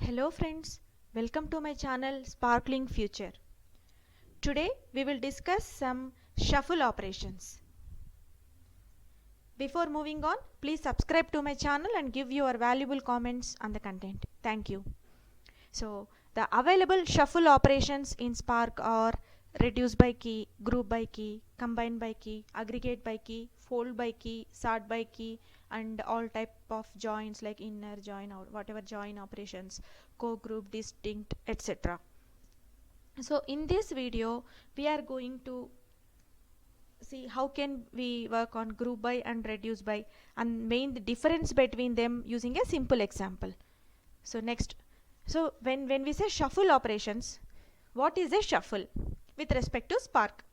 Hello friends, welcome to my channel Sparkling Future. Today we will discuss some shuffle operations. Before moving on, please subscribe to my channel and give your valuable comments on the content. Thank you. So the available shuffle operations in Spark are reduce by key, group by key, combine by key, aggregate by key, fold by key, sort by key, and all type of joins like inner join or whatever join operations, co-group, distinct, etc. So in this video we are going to see how can we work on group by and reduce by and main the difference between them using a simple example. So next, so when we say shuffle operations, what is a shuffle with respect to Spark?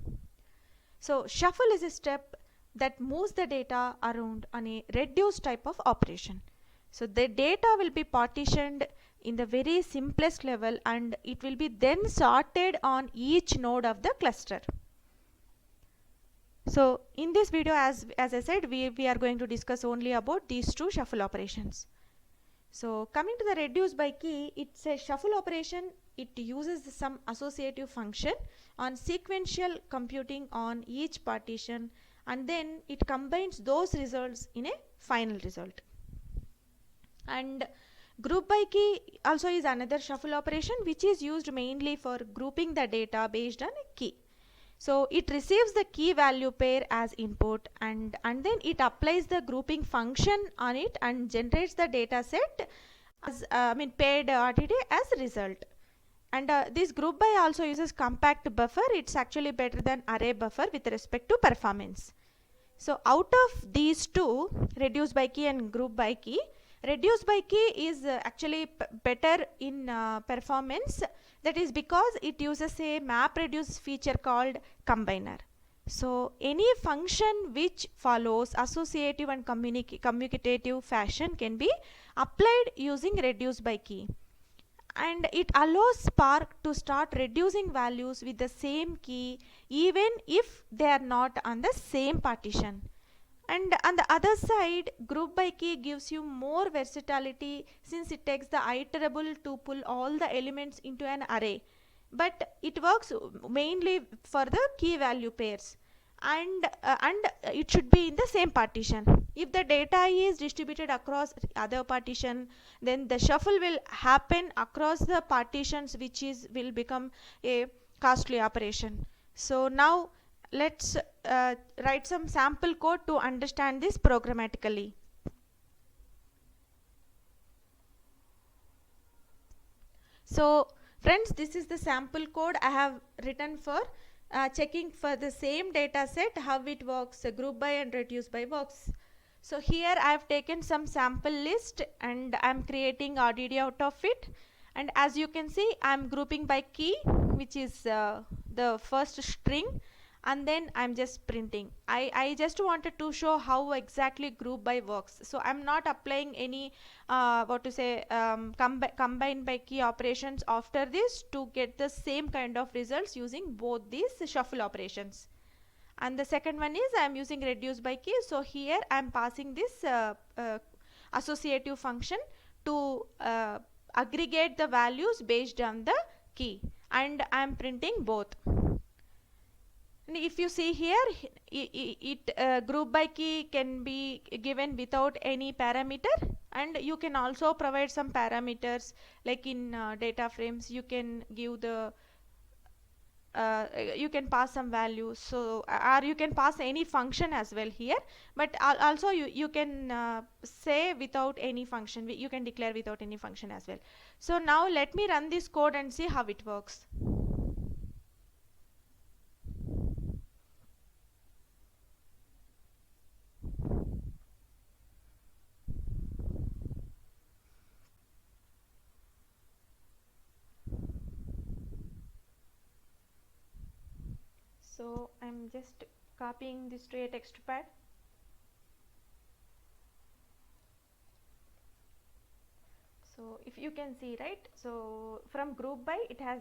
So shuffle is a step that moves the data around on a reduced type of operation. So the data will be partitioned in the very simplest level and it will be then sorted on each node of the cluster. So in this video, as I said, we are going to discuss only about these two shuffle operations. So coming to the reduce by key, it's a shuffle operation. It uses some associative function on sequential computing on each partition, and then it combines those results in a final result. And group by key also is another shuffle operation which is used mainly for grouping the data based on a key. So it receives the key value pair as input and then it applies the grouping function on it and generates the data set as paired RTD as result. And this group by also uses compact buffer. It's actually better than array buffer with respect to performance. So out of these two, reduce by key and group by key, reduce by key is actually better in performance. That is because it uses a map reduce feature called combiner. So any function which follows associative and commutative fashion can be applied using reduce by key. And it allows Spark to start reducing values with the same key even if they are not on the same partition. And on the other side, group by key gives you more versatility since it takes the iterable to pull all the elements into an array. But it works mainly for the key value pairs. And it should be in the same partition. If the data is distributed across other partition, then the shuffle will happen across the partitions, which will become a costly operation. So now let's write some sample code to understand this programmatically. So friends, this is the sample code I have written for checking for the same data set how it works, group by and reduce by works. So here I have taken some sample list and I am creating RDD out of it, and as you can see I am grouping by key, which is the first string, and then I'm just printing. I just wanted to show how exactly group by works. So I'm not applying any combine by key operations after this to get the same kind of results using both these shuffle operations. And the second one is I am using reduce by key. So here I am passing this associative function to aggregate the values based on the key, and I am printing both. And if you see here, group by key can be given without any parameter, and you can also provide some parameters like in data frames you can give the you can pass some values, so or you can pass any function as well here, but also you can say without any function, you can declare without any function as well. So now let me run this code and see how it works. So I'm just copying this to a text pad. So if you can see, right, so from group by it has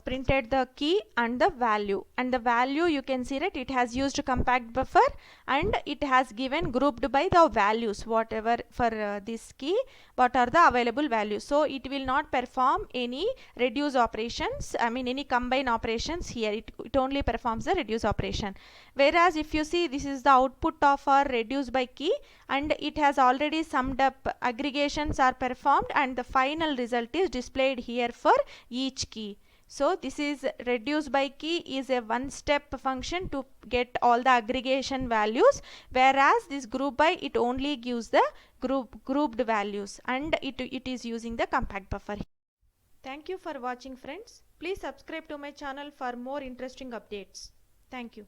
printed the key and the value, and the value you can see that it has used compact buffer and it has given grouped by the values, whatever for this key, what are the available values. So it will not perform any reduce operations, I mean any combine operations here. It only performs the reduce operation. Whereas if you see, this is the output of our reduce by key, and it has already summed up, aggregations are performed, and the final result is displayed here for each key. So this is reduce by key is a one step function to get all the aggregation values, whereas this group by, it only gives the grouped values, and it is using the compact buffer. Thank you for watching, friends. Please subscribe to my channel for more interesting updates. Thank you.